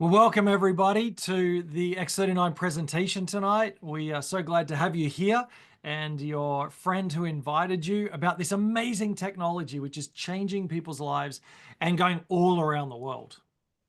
Well, welcome everybody to the X39 presentation tonight. We are so glad to have you here and your friend who invited you about this amazing technology which is changing people's lives and going all around the world.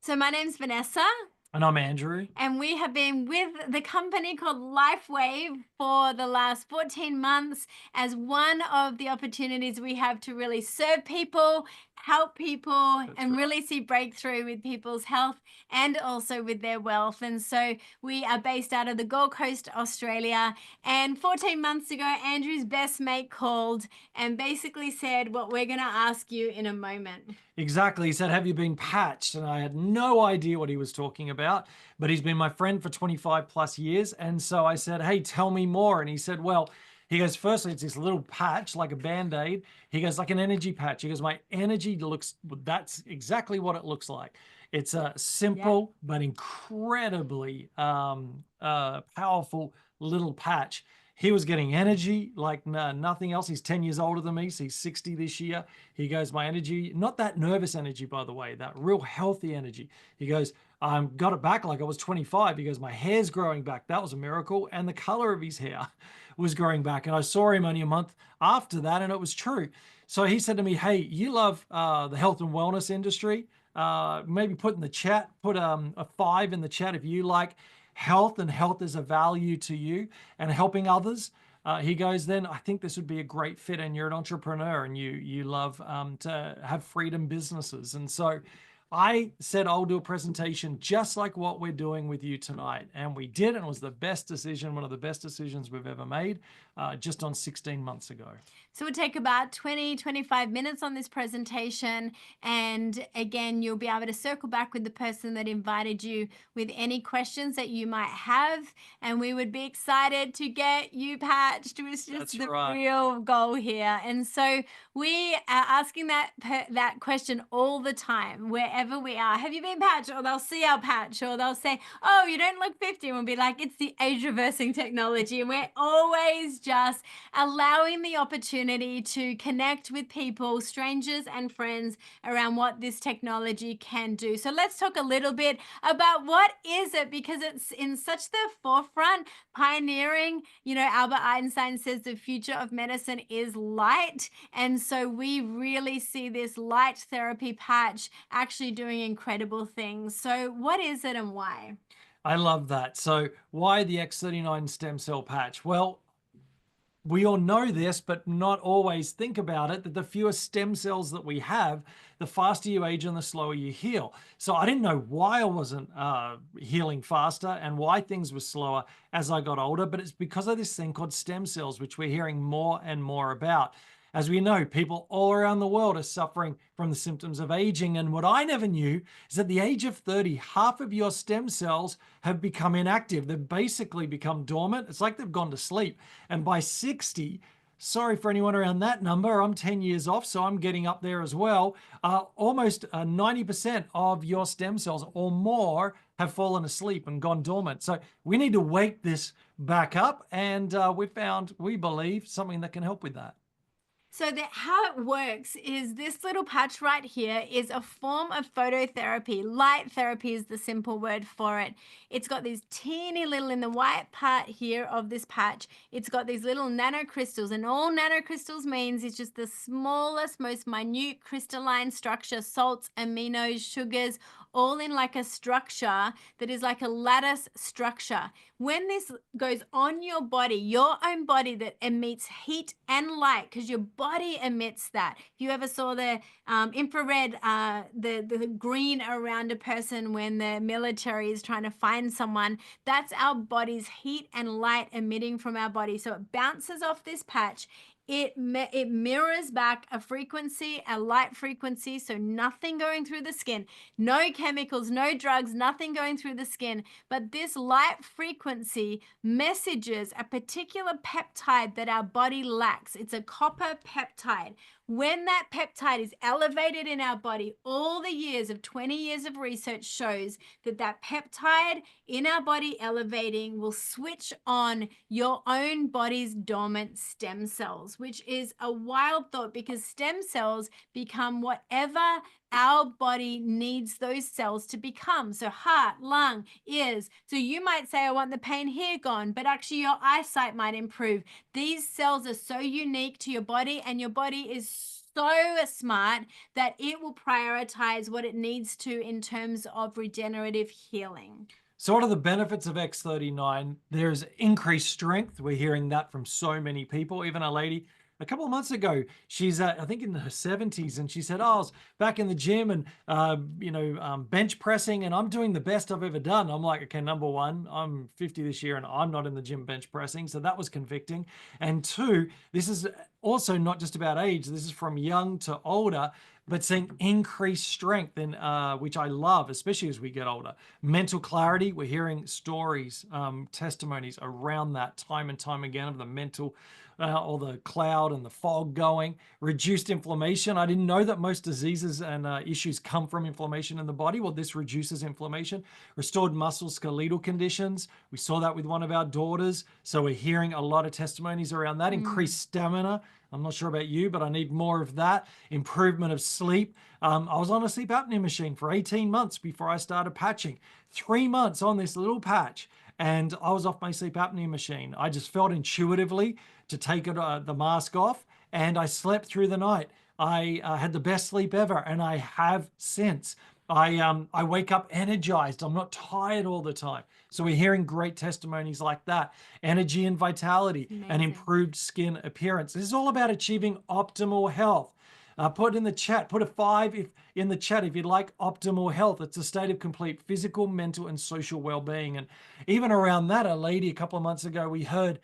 So my name's Vanessa, And I'm Andrew. and we have been with the company called LifeWave for the last 14 months as one of the opportunities we have to really serve people, help people, That's and right. really see breakthrough with people's health and also with their wealth. And so we are based out of the Gold Coast, Australia. And 14 months ago, Andrew's best mate called and basically said what we're going to ask you in a moment. Exactly. He said, "Have you been patched?" And I had no idea what he was talking about, but he's been my friend for 25 plus years. And so I said, "Hey, tell me more." And he said, "Well," he goes, "Firstly, it's this little patch like a band-aid." He goes, "Like an energy patch." He goes, "My energy looks, that's exactly what it looks like. It's a Yeah. simple but incredibly powerful little patch." He was getting energy like nothing else. He's 10 years older than me, so he's 60 this year. He goes, "My energy, not that nervous energy, by the way, that real healthy energy." He goes, got it back like I was 25. He goes, "My hair's growing back." That was a miracle. And the color of his hair was growing back. And I saw him only a month after that, and it was true. So he said to me, "Hey, you love the health and wellness industry. Maybe put in the chat, put a 5 in the chat if you like health and health is a value to you and helping others." He goes, "Then I think this would be a great fit, and you're an entrepreneur, and you love to have freedom businesses." And so I said, "I'll do a presentation just like what we're doing with you tonight." And we did, and it was the best decision, one of the best decisions we've ever made, just on 16 months ago. So we'll take about 20, 25 minutes on this presentation. And again, you'll be able to circle back with the person that invited you with any questions that you might have. And we would be excited to get you patched, which is That's the right. real goal here. And so we are asking that question all the time, wherever we are. Have you been patched? Or they'll see our patch, or they'll say, "Oh, you don't look 50." And we'll be like, "It's the age reversing technology." And we're always just allowing the opportunity to connect with people, strangers and friends, around what this technology can do. So let's talk a little bit about what is it, because it's in such the forefront, pioneering. Albert Einstein says the future of medicine is light. And so we really see this light therapy patch actually doing incredible things. So what is it and why? I love that. So why the X39 stem cell patch? Well, we all know this, but not always think about it, that the fewer stem cells that we have, the faster you age and the slower you heal. So I didn't know why I wasn't healing faster and why things were slower as I got older, but it's because of this thing called stem cells, which we're hearing more and more about. As we know, people all around the world are suffering from the symptoms of aging. And what I never knew is at the age of 30, half of your stem cells have become inactive. They've basically become dormant. It's like they've gone to sleep. And by 60, sorry for anyone around that number, I'm 10 years off, so I'm getting up there as well. Almost 90% of your stem cells or more have fallen asleep and gone dormant. So we need to wake this back up. And we found, we believe, something that can help with that. So how it works is this little patch right here is a form of phototherapy. Light therapy is the simple word for it. It's got these teeny little, in the white part here of this patch, it's got these little nanocrystals, and all nanocrystals means is just the smallest, most minute crystalline structure, salts, aminos, sugars, all in like a structure that is like a lattice structure. When this goes on your body, your own body that emits heat and light, because your body emits that. If you ever saw the infrared, the green around a person when the military is trying to find someone, that's our body's heat and light emitting from our body. So it bounces off this patch. It mirrors back a frequency, a light frequency, so nothing going through the skin, no chemicals, no drugs, nothing going through the skin. But this light frequency messages a particular peptide that our body lacks. It's a copper peptide. When that peptide is elevated in our body, all the years of 20 years of research shows that that peptide in our body elevating will switch on your own body's dormant stem cells, which is a wild thought, because stem cells become whatever our body needs those cells to become. So heart, lung, ears. So you might say, I want the pain here gone, but actually your eyesight might improve. These cells are so unique to your body, and your body is so smart that it will prioritize what it needs to in terms of regenerative healing. So what are the benefits of X39? There's increased strength. We're hearing that from so many people. Even a lady a couple of months ago, she's I think in her 70s, and she said, "Oh, I was back in the gym and bench pressing, and I'm doing the best I've ever done." I'm like, okay, number one, I'm 50 this year, and I'm not in the gym bench pressing, so that was convicting. And two, this is also not just about age. This is from young to older, but seeing increased strength, and which I love, especially as we get older. Mental clarity, we're hearing stories, testimonies around that time and time again of the mental or the cloud and the fog going. Reduced inflammation. I didn't know that most diseases and issues come from inflammation in the body. Well, this reduces inflammation. Restored muscle skeletal conditions. We saw that with one of our daughters. So we're hearing a lot of testimonies around that. Increased stamina. I'm not sure about you, but I need more of that. Improvement of sleep. I was on a sleep apnea machine for 18 months before I started patching. 3 months on this little patch, and I was off my sleep apnea machine. I just felt intuitively to take the mask off, and I slept through the night. I had the best sleep ever, and I have since. I wake up energized. I'm not tired all the time. So we're hearing great testimonies like that. Energy and vitality and improved skin appearance. This is all about achieving optimal health. Put in the chat, put a 5 in the chat if you'd like optimal health. It's a state of complete physical, mental, and social well-being. And even around that, a lady a couple of months ago, we heard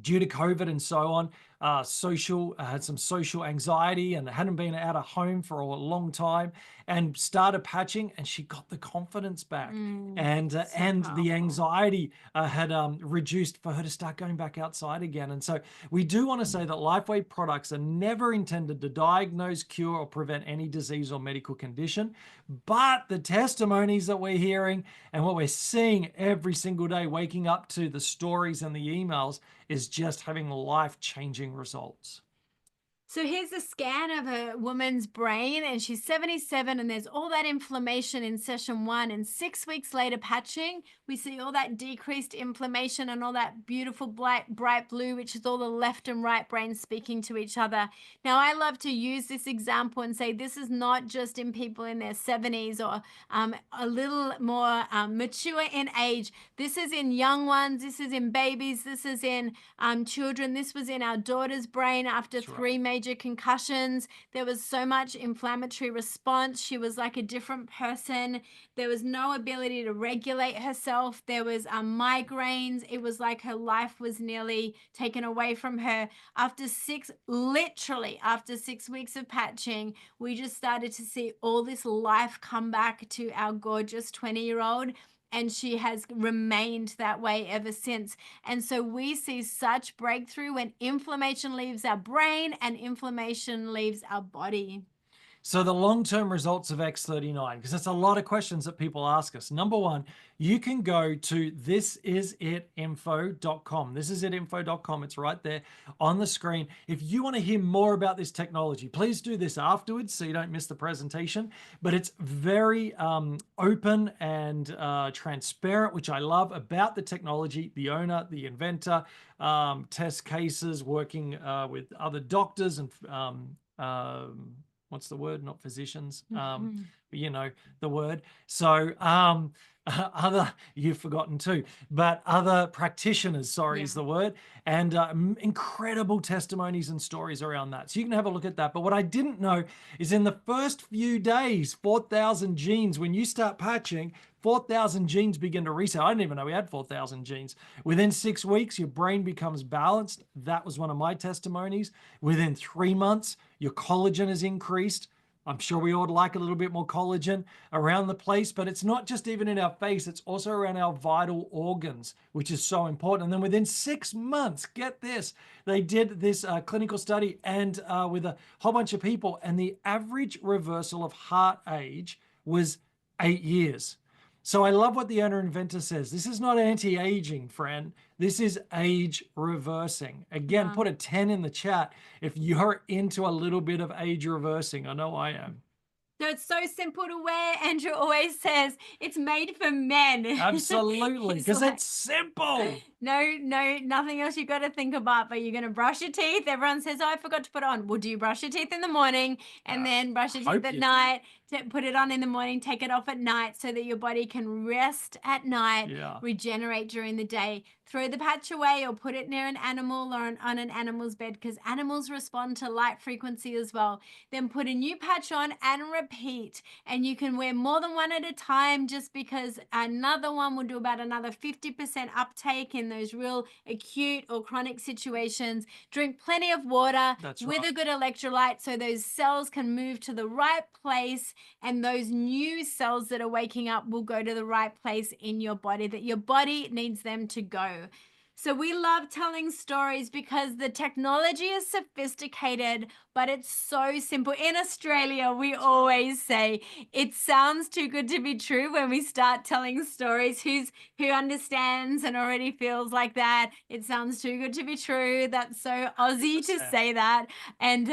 due to COVID and so on, had some social anxiety and hadn't been out of home for a long time, and started patching, and she got the confidence back, and the anxiety had reduced for her to start going back outside again. And so we do want to say that LifeWave products are never intended to diagnose, cure, or prevent any disease or medical condition, but the testimonies that we're hearing and what we're seeing every single day, waking up to the stories and the emails, is just having life-changing results. So here's a scan of a woman's brain, and she's 77, and there's all that inflammation in session 1, and 6 weeks later patching, we see all that decreased inflammation and all that beautiful bright blue, which is all the left and right brains speaking to each other. Now, I love to use this example and say this is not just in people in their 70s or a little more mature in age. This is in young ones. This is in babies. This is in children. This was in our daughter's brain after 3 major concussions. There was so much inflammatory response. She was like a different person. There was no ability to regulate herself. There was migraines. It was like her life was nearly taken away from her. Literally after 6 weeks of patching, we just started to see all this life come back to our gorgeous 20-year-old. And she has remained that way ever since. And so we see such breakthrough when inflammation leaves our brain and inflammation leaves our body. So the long-term results of X39, because that's a lot of questions that people ask us. Number one, you can go to thisisitinfo.com. Thisisitinfo.com. It's right there on the screen. If you want to hear more about this technology, please do this afterwards so you don't miss the presentation. But it's very open and transparent, which I love about the technology, the owner, the inventor, test cases, working with other doctors and what's the word? Not physicians, but you know the word. So you've forgotten too, but other practitioners, sorry, is the word, and incredible testimonies and stories around that. So you can have a look at that. But what I didn't know is in the first few days, 4,000 genes, when you start patching, 4,000 genes begin to reset. I didn't even know we had 4,000 genes. Within 6 weeks, your brain becomes balanced. That was one of my testimonies. Within 3 months, your collagen is increased. I'm sure we all would like a little bit more collagen around the place, but it's not just even in our face, it's also around our vital organs, which is so important. And then within 6 months, get this, they did this clinical study and with a whole bunch of people, and the average reversal of heart age was 8 years. So I love what the owner inventor says. This is not anti-aging, friend. This is age reversing. Again, put a 10 in the chat if you're into a little bit of age reversing. I know I am. So it's so simple to wear. Andrew always says it's made for men. Absolutely, He's because like, it's simple. no, nothing else you got to think about, but you're going to brush your teeth. Everyone says, oh, I forgot to put it on. Well, do you brush your teeth in the morning and then brush your teeth Hope at you night? Put it on in the morning, take it off at night so that your body can rest at night, Yeah. regenerate during the day. Throw the patch away or put it near an animal or on an animal's bed, because animals respond to light frequency as well. Then put a new patch on and repeat. And you can wear more than one at a time, just because another one will do about another 50% uptake in those real acute or chronic situations. Drink plenty of water with a good electrolyte so those cells can move to the right place, and those new cells that are waking up will go to the right place in your body that your body needs them to go. So we love telling stories because the technology is sophisticated, but it's so simple. In Australia, we always say it sounds too good to be true when we start telling stories. Who understands and already feels like that? It sounds too good to be true. That's so Aussie to 100%. say that. And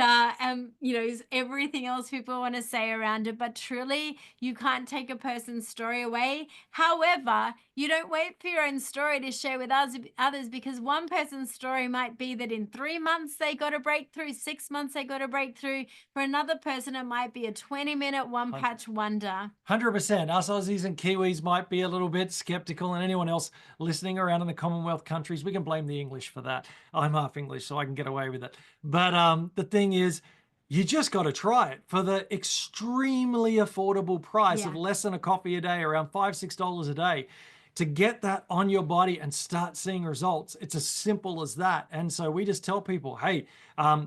you know, everything else people want to say around it. But truly, you can't take a person's story away. However, you don't wait for your own story to share with others, because one person's story might be that in 3 months they got a breakthrough, 6 months they got a breakthrough. For another person, it might be a 20-minute one-patch wonder. 100%. Us Aussies and Kiwis might be a little bit skeptical, and anyone else listening around in the Commonwealth countries, we can blame the English for that. I'm half English, so I can get away with it. But the thing is, you just got to try it for the extremely affordable price of less than a coffee a day, around $5-6 a day. To get that on your body and start seeing results, it's as simple as that. And so we just tell people, hey,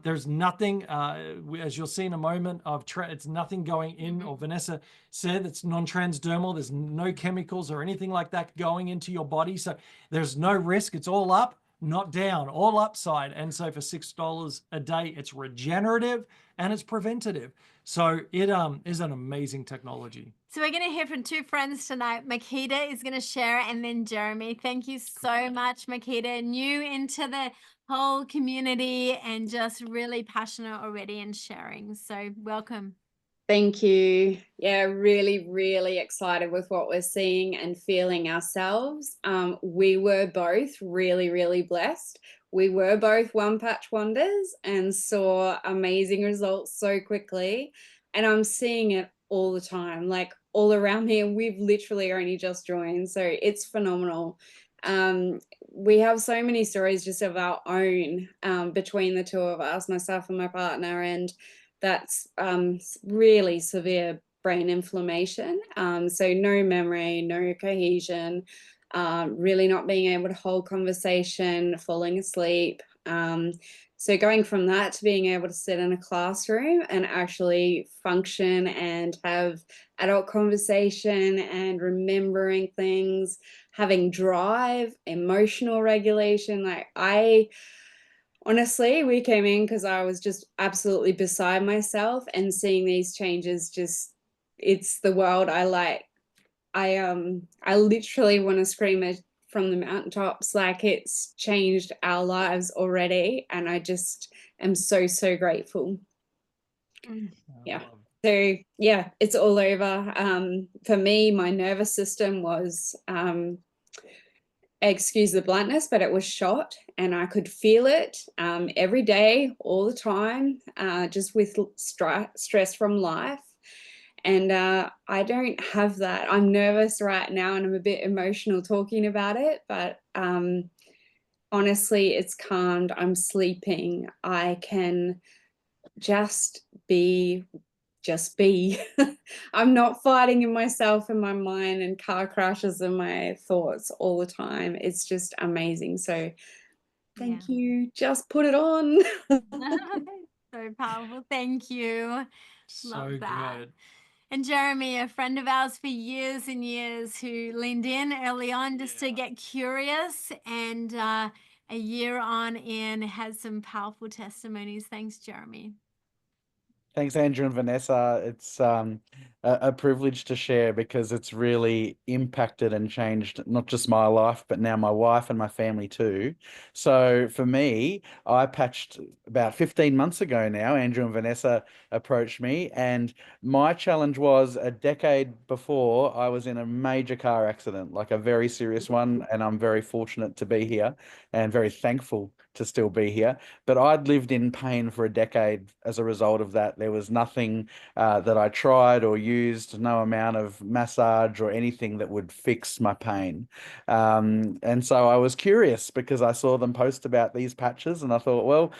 there's nothing, as you'll see in a moment, it's nothing going in, or Vanessa said it's non-transdermal. There's no chemicals or anything like that going into your body. So there's no risk. It's all up, not down, all upside. And so for $6 a day, it's regenerative and it's preventative. So it is an amazing technology. So we're going to hear from two friends tonight. Makeeta is going to share, and then Jeremy. Thank you so much, Makeeta. New into the whole community and just really passionate already in sharing. So welcome. Thank you. Yeah, really, really excited with what we're seeing and feeling ourselves. We were both really, really blessed. We were both one patch wonders and saw amazing results so quickly. And I'm seeing it all the time, like all around me. And we've literally only just joined. So it's phenomenal. We have so many stories just of our own between the two of us, myself and my partner. And that's really severe brain inflammation. So no memory, no cohesion, really not being able to hold conversation, falling asleep. So going from that to being able to sit in a classroom and actually function and have adult conversation and remembering things, having drive, emotional regulation. Like honestly, we came in because I was just absolutely beside myself, and seeing these changes, just, it's the world I like. I literally want to scream it from the mountaintops, like it's changed our lives already, and I just am so, so grateful. Yeah. So yeah, it's all over. For me, my nervous system was excuse the bluntness, but it was shot, and I could feel it every day, all the time, just with stress from life. And I don't have that. I'm nervous right now, and I'm a bit emotional talking about it, but honestly, it's calmed. I'm sleeping. I can just be. I'm not fighting in myself and my mind and car crashes and my thoughts all the time. It's just amazing. So thank you. Just put it on. So powerful. Thank you. So Love that. good. And Jeremy, a friend of ours for years and years, who leaned in early on just to get curious, and a year on in has some powerful testimonies. Thanks, Jeremy. Thanks, Andrew and Vanessa. It's a privilege to share because it's really impacted and changed not just my life, but now my wife and my family too. So for me, I patched about 15 months ago now. Andrew and Vanessa approached me, and my challenge was a decade before I was in a major car accident, like a very serious one, and I'm very fortunate to be here and very thankful to still be here. But I'd lived in pain for a decade as a result of that. There was nothing that I tried or used, no amount of massage or anything that would fix my pain. And so I was curious because I saw them post about these patches and I thought, well,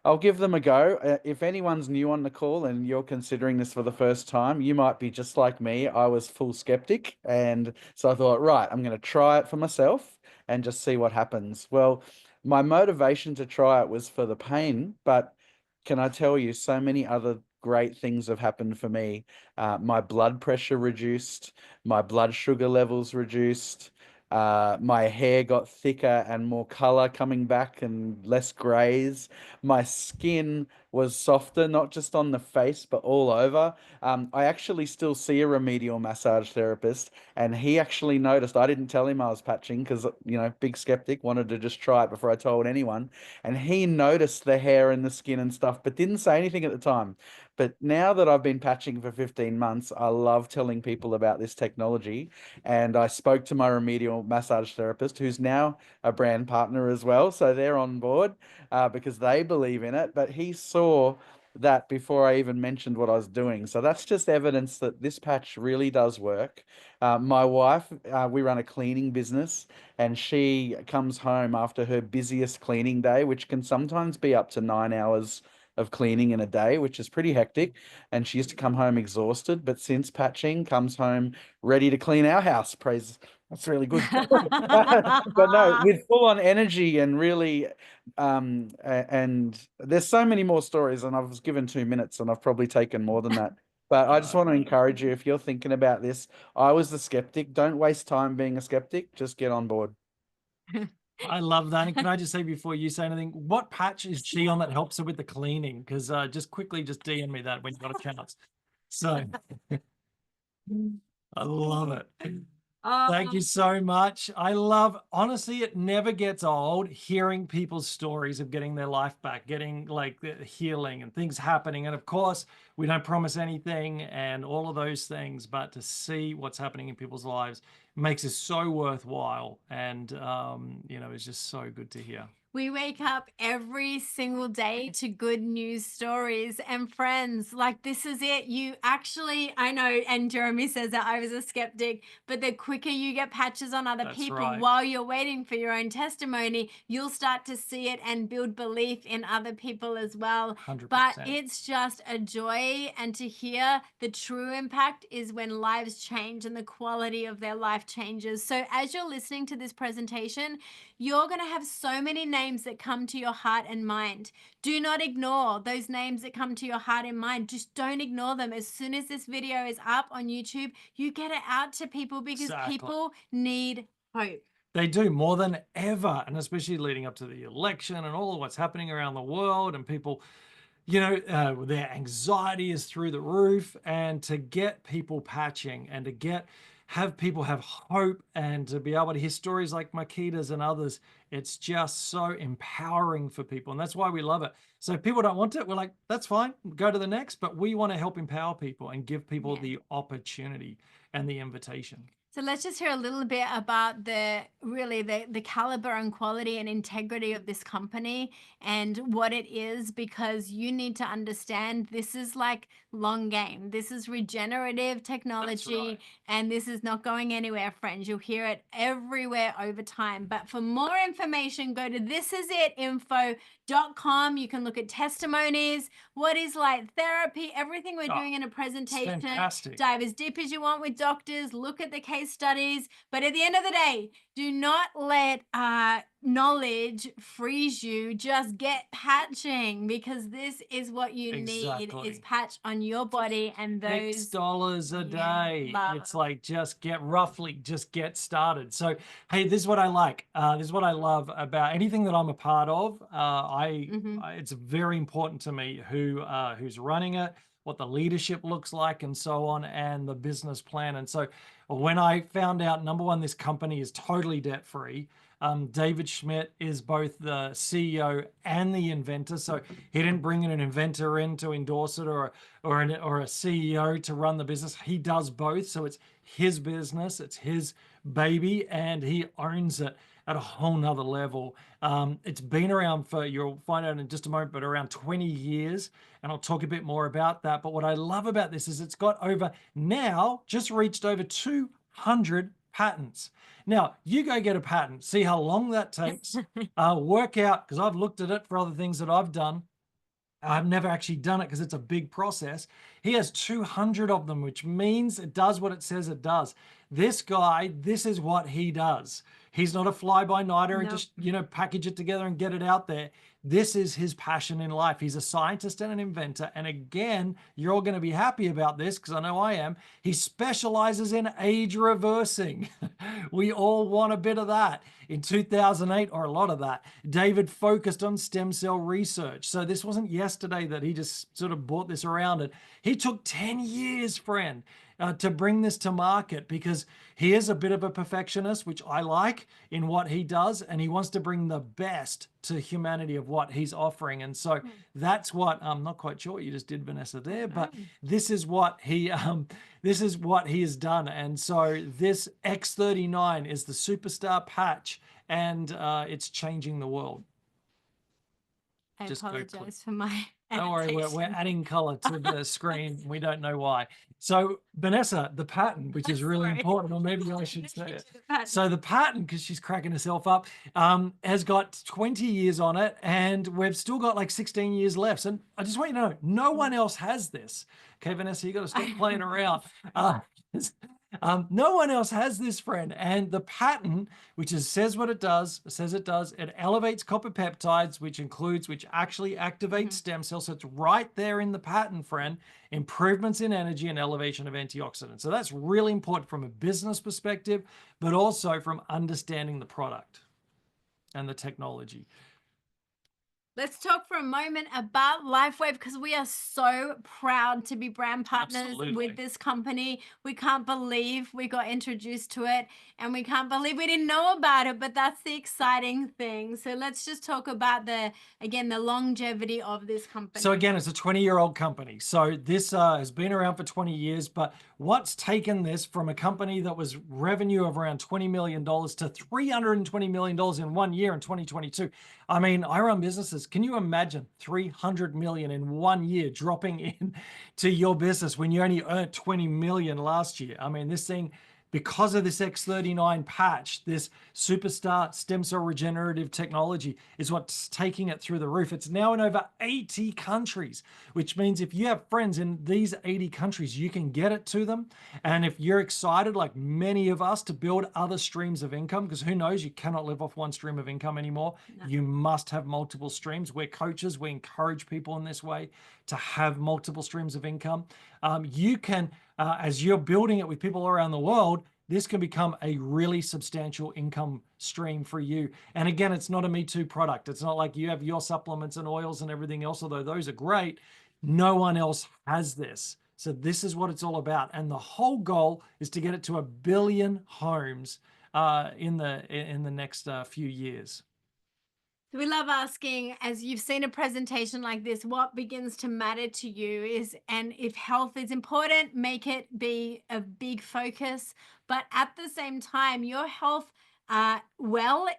I'll give them a go. If anyone's new on the call and you're considering this for the first time, you might be just like me. I was full skeptic. And so I thought, right, I'm going to try it for myself and just see what happens. Well, my motivation to try it was for the pain, but can I tell you, so many other great things have happened for me. My blood pressure reduced, my blood sugar levels reduced. My hair got thicker and more color coming back and less grays. My skin was softer, not just on the face, but all over. I actually still see a remedial massage therapist, and he actually noticed. I didn't tell him I was patching because, big skeptic, wanted to just try it before I told anyone. And he noticed the hair and the skin and stuff, but didn't say anything at the time. But now that I've been patching for 15 months, I love telling people about this technology. And I spoke to my remedial massage therapist, who's now a brand partner as well. So they're on board because they believe in it. But he saw that before I even mentioned what I was doing. So that's just evidence that this patch really does work. My wife, we run a cleaning business, and she comes home after her busiest cleaning day, which can sometimes be up to 9 hours of cleaning in a day, which is pretty hectic. And she used to come home exhausted, but since patching, comes home ready to clean our house. Praise. That's really good. But no, with full on energy and really, and there's so many more stories, and I was given 2 minutes and I've probably taken more than that. But I just want to encourage you, if you're thinking about this, I was the skeptic. Don't waste time being a skeptic. Just get on board. I love that. And can I just say before you say anything, what patch is she on that helps her with the cleaning? Because just quickly just DM me that when you got a chance. So I love it. Thank you so much. I love, honestly, it never gets old hearing people's stories of getting their life back, getting like the healing and things happening. And of course, we don't promise anything and all of those things, but to see what's happening in people's lives makes it so worthwhile. And, it's just so good to hear. We wake up every single day to good news stories, and friends, like this is it. You actually, I know, and Jeremy says that I was a skeptic, but the quicker you get patches on other people right. while you're waiting for your own testimony, you'll start to see it and build belief in other people as well. 100%. But it's just a joy, and to hear the true impact is when lives change and the quality of their life changes. So as you're listening to this presentation, you're going to have so many names that come to your heart and mind. Do not ignore those names that come to your heart and mind. Just don't ignore them. As soon as this video is up on YouTube, you get it out to people because people need hope. They do more than ever, and especially leading up to the election and all of what's happening around the world, and people, their anxiety is through the roof, and to get people patching and to have people have hope and to be able to hear stories like Makeeta's and others, it's just so empowering for people. And that's why we love it. So if people don't want it, we're like, that's fine, go to the next. But we want to help empower people and give people the opportunity and the invitation. So let's just hear a little bit about the caliber and quality and integrity of this company and what it is, because you need to understand this is like long game. This is regenerative technology, and this is not going anywhere, friends. You'll hear it everywhere over time. But for more information, go to thisisit.info.com. You can look at testimonies, what is light therapy, everything we're doing in a presentation. Fantastic. Dive as deep as you want with doctors, look at the case studies, but at the end of the day, do not let knowledge freeze you. Just get patching, because this is what you need, is patch on your body. And those $6 a day. It's like, just get started. So hey, this is what I like. This is what I love about anything that I'm a part of. It's very important to me who's running it, what the leadership looks like and so on, and the business plan. And so when I found out, number one, this company is totally debt free. David Schmidt is both the CEO and the inventor. So he didn't bring in an inventor in to endorse it, or a CEO to run the business. He does both. So it's his business, it's his baby, and he owns it at a whole nother level. It's been around for, you'll find out in just a moment, but around 20 years. And I'll talk a bit more about that. But what I love about this is it's got just reached over 200 patents. Now, you go get a patent, see how long that takes, work out, because I've looked at it for other things that I've done. I've never actually done it because it's a big process. He has 200 of them, which means it does what it says it does. This guy, this is what he does. He's not a fly-by-nighter and just, package it together and get it out there. This is his passion in life. He's a scientist and an inventor. And again, you're all going to be happy about this because I know I am. He specializes in age reversing. We all want a bit of that. In 2008, or a lot of that, David focused on stem cell research. So this wasn't yesterday that he just sort of brought this around. And he took 10 years, friend, to bring this to market, because he is a bit of a perfectionist, which I like in what he does, and he wants to bring the best to humanity of what he's offering. And so that's what, I'm not quite sure what you just did, Vanessa, there, but this is what he has done. And so this X39 is the superstar patch, and it's changing the world. I Just quickly. apologize for my Don't worry, we're adding color to the screen. We don't know why. So Vanessa, the patent, which is really important, or maybe I should say it. So the patent, because she's cracking herself up, has got 20 years on it, and we've still got like 16 years left. And I just want you to know, no one else has this. Okay, Vanessa, you got to stop playing around. No one else has this, friend. And the patent, which says what it does, it elevates copper peptides, which actually activates stem cells. So it's right there in the patent, friend. Improvements in energy and elevation of antioxidants. So that's really important from a business perspective, but also from understanding the product and the technology. Let's talk for a moment about LifeWave, because we are so proud to be brand partners with this company. We can't believe we got introduced to it, and we can't believe we didn't know about it, but that's the exciting thing. So let's just talk about the longevity of this company. So again, it's a 20-year-old company. So this has been around for 20 years, but what's taken this from a company that was revenue of around $20 million to $320 million in 1 year in 2022? I mean, I run businesses. Can you imagine 300 million in 1 year dropping in to your business when you only earned 20 million last year? I mean, this thing, because of this X39 patch, this superstar stem cell regenerative technology is what's taking it through the roof. It's now in over 80 countries, which means if you have friends in these 80 countries, you can get it to them. And if you're excited, like many of us, to build other streams of income, because who knows, you cannot live off one stream of income anymore. No. You must have multiple streams. We're coaches. We encourage people in this way to have multiple streams of income. You can, as you're building it with people around the world, this can become a really substantial income stream for you. And again, it's not a Me Too product. It's not like you have your supplements and oils and everything else, although those are great. No one else has this. So this is what it's all about. And the whole goal is to get it to 1 billion homes in the next few years. We love asking, as you've seen a presentation like this, what begins to matter to you and if health is important, make it be a big focus. But at the same time, your health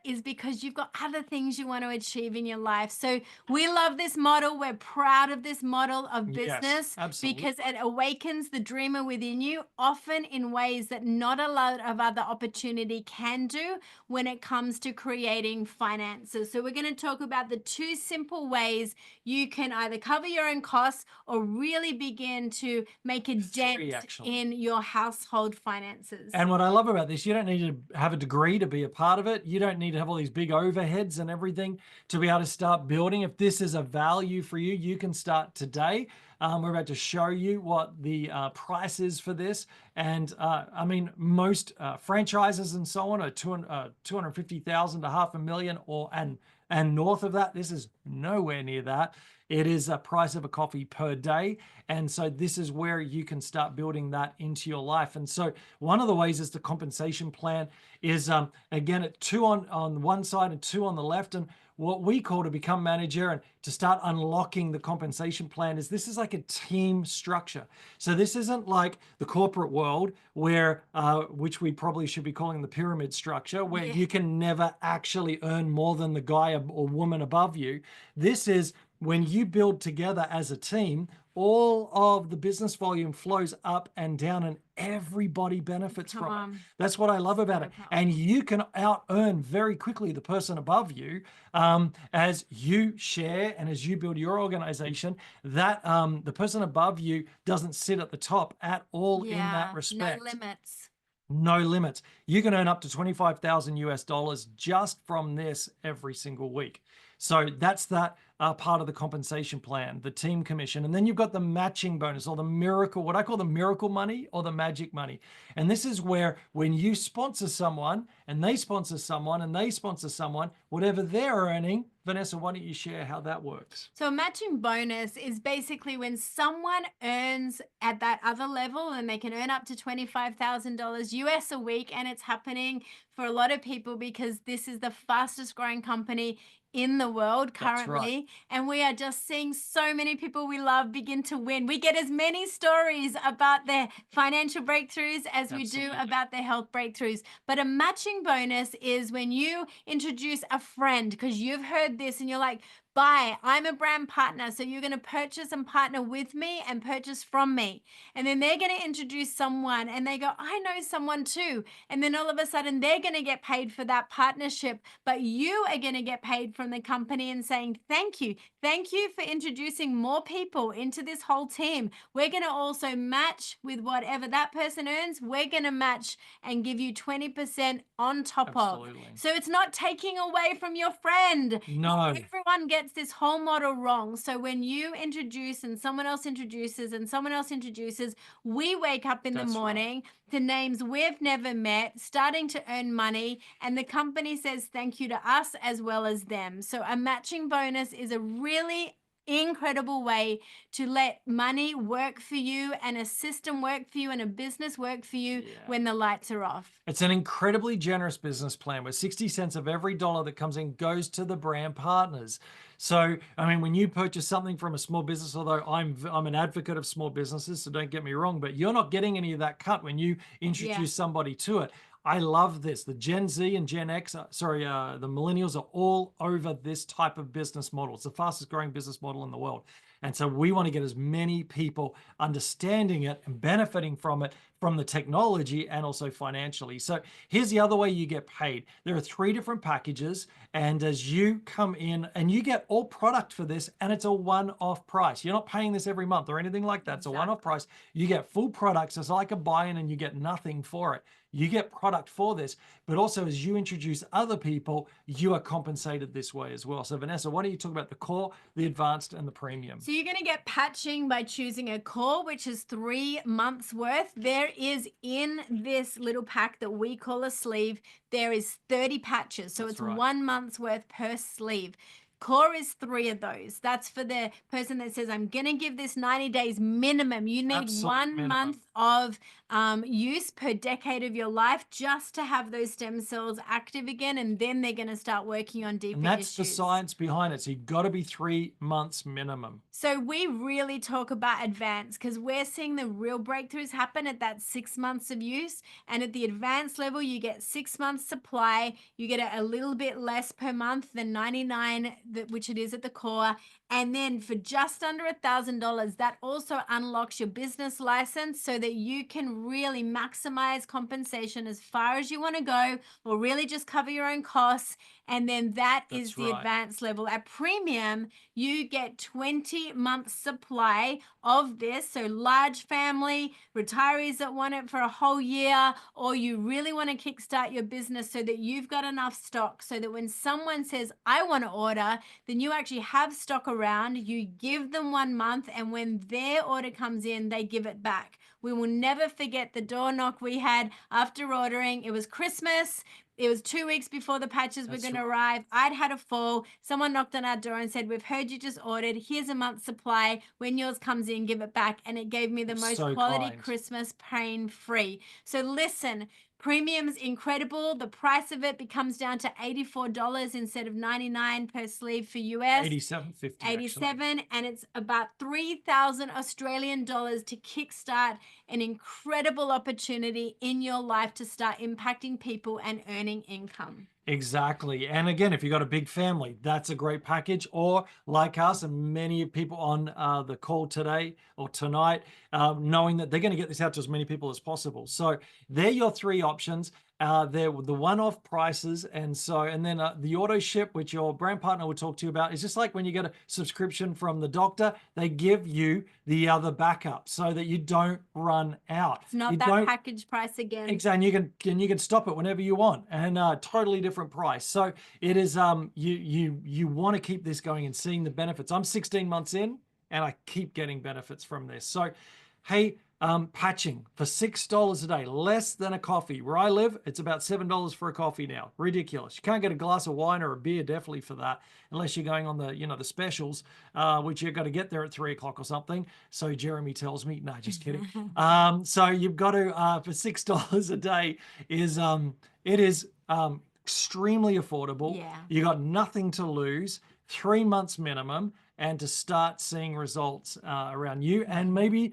is because you've got other things you want to achieve in your life. So we love this model. We're proud of this model of business, because it awakens the dreamer within you, often in ways that not a lot of other opportunity can do when it comes to creating finances. So we're going to talk about the 2 simple ways you can either cover your own costs or really begin to make a dent in your household finances. And what I love about this, you don't need to have a degree to be a part of it. You don't need to have all these big overheads and everything to be able to start building. If this is a value for you, you can start today. We're about to show you what the price is for this. And I mean, most franchises and so on are $250,000 to $500,000 and And north of that, this is nowhere near that. It is a price of a coffee per day. And so this is where you can start building that into your life. And so one of the ways is the compensation plan is, again, at 2 on one side and 2 on the left. And what we call to become manager and to start unlocking the compensation plan is this is like a team structure. So this isn't like the corporate world where, which we probably should be calling the pyramid structure, where you can never actually earn more than the guy or woman above you. This is when you build together as a team, all of the business volume flows up and down and everybody benefits from it. That's what I love about it. And you can out earn very quickly the person above you as you share and as you build your organization, that the person above you doesn't sit at the top at all in that respect. No limits. No limits. You can earn up to 25,000 US dollars just from this every single week. So that's that part of the compensation plan, the team commission. And then you've got the matching bonus or the miracle, what I call the miracle money or the magic money. And this is where when you sponsor someone and they sponsor someone and they sponsor someone, whatever they're earning, Vanessa, why don't you share how that works? So a matching bonus is basically when someone earns at that other level and they can earn up to $25,000 US a week. And it's happening for a lot of people because this is the fastest growing company in the world currently. Right. And we are just seeing so many people we love begin to win. We get as many stories about their financial breakthroughs as we do about their health breakthroughs. But a matching bonus is when you introduce a friend because you've heard this and you're like, buy, I'm a brand partner. So you're going to purchase and partner with me and purchase from me. And then they're going to introduce someone and they go, I know someone too. And then all of a sudden they're going to get paid for that partnership, but you are going to get paid from the company and saying, thank you. Thank you for introducing more people into this whole team. We're going to also match with whatever that person earns. We're going to match and give you 20% on top of. So it's not taking away from your friend. No. Everyone gets this whole model wrong. So when you introduce and someone else introduces and someone else introduces, we wake up in the morning to names we've never met, starting to earn money, and the company says thank you to us as well as them. So a matching bonus is a really incredible way to let money work for you and a system work for you and a business work for you when the lights are off. It's an incredibly generous business plan where 60 cents of every dollar that comes in goes to the brand partners. So, I mean, when you purchase something from a small business, although I'm an advocate of small businesses, so don't get me wrong, but you're not getting any of that cut when you introduce somebody to it. I love this. The Gen Z and Gen X, the millennials are all over this type of business model. It's the fastest growing business model in the world. And so we want to get as many people understanding it and benefiting from it, from the technology and also financially. So here's the other way you get paid. There are 3 different packages. And as you come in and you get all product for this, and it's a one-off price. You're not paying this every month or anything like that. It's a one-off price. You get full products. It's like a buy-in and you get nothing for it. You get product for this, but also as you introduce other people, you are compensated this way as well. So Vanessa, why don't you talk about the core, the advanced, and the premium? So you're going to get patching by choosing a core, which is 3 months worth. There is in this little pack that we call a sleeve, there is 30 patches. So it's 1 month's worth per sleeve. Core is 3 of those. That's for the person that says, I'm going to give this 90 days minimum. You need one month of use per decade of your life just to have those stem cells active again. And then they're going to start working on deeper issues. And that's the science behind it. So you've got to be 3 months minimum. So we really talk about advanced because we're seeing the real breakthroughs happen at that 6 months of use. And at the advanced level, you get 6 months supply. You get a little bit less per month than 99, which it is at the core. And then for just under $1,000, that also unlocks your business license so that you can really maximize compensation as far as you want to go, or really just cover your own costs. And then that is the advanced level. At premium, you get 20 months supply of this. So large family, retirees that want it for a whole year, or you really want to kickstart your business so that you've got enough stock so that when someone says, I want to order, then you actually have stock around, you give them 1 month, and when their order comes in, they give it back. We will never forget the door knock we had after ordering. It was Christmas. It was 2 weeks before the patches were That's going to right. arrive. I'd had a fall. Someone knocked on our door and said, "We've heard you just ordered. Here's a month's supply. When yours comes in, give it back." And it gave me the most So quality kind. Christmas, pain-free. So listen, premium's incredible. The price of it becomes down to $84 instead of $99 per sleeve for US. 87.50 actually. 87, and it's about 3,000 Australian dollars to kickstart an incredible opportunity in your life to start impacting people and earning income. Exactly. And again, if you've got a big family, that's a great package. Or like us and many people on the call today or tonight, knowing that they're going to get this out to as many people as possible. So they're your three options. They're the one-off prices. And then the auto ship, which your brand partner will talk to you about, is just like when you get a subscription from the doctor, they give you the other backup so that you don't run out. It's not You that don't- package price again. Exactly, and you can stop it whenever you want, and totally different price. So it is you want to keep this going and seeing the benefits. I'm 16 months in, and I keep getting benefits from this. So, hey, patching for $6 a day, less than a coffee. Where I live, it's about $7 for a coffee now. Ridiculous. You can't get a glass of wine or a beer definitely for that, unless you're going on the specials, which you've got to get there at 3 o'clock or something. So Jeremy tells me, no, just kidding. So you've got to for $6 a day is it is extremely affordable. Yeah. You got nothing to lose. 3 months minimum, and to start seeing results around you. And maybe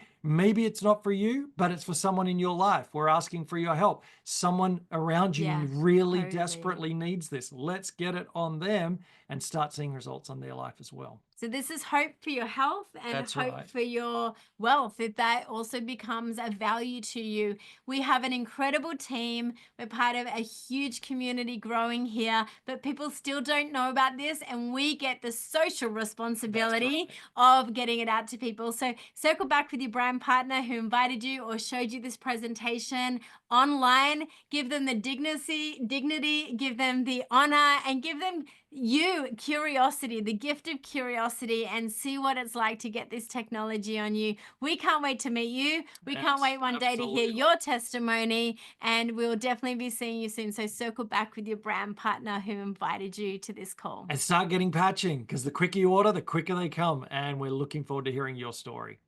it's not for you, but it's for someone in your life. We're asking for your help. Someone around you Yeah, really totally. desperately needs this. Let's get it on them and start seeing results on their life as well. So this is hope for your health and That's hope right. for your wealth, that also becomes a value to you. We have an incredible team. We're part of a huge community growing here, but people still don't know about this, and we get the social responsibility of getting it out to people. So circle back with your brand partner who invited you or showed you this presentation online. Give them the dignity, give them the honor, and give them curiosity, the gift of curiosity, and see what it's like to get this technology on you. We can't wait to meet you. We can't wait one day to hear Absolutely. your testimony, and we'll definitely be seeing you soon. So circle back with your brand partner who invited you to this call. And start getting patching, because the quicker you order, the quicker they come. And we're looking forward to hearing your story.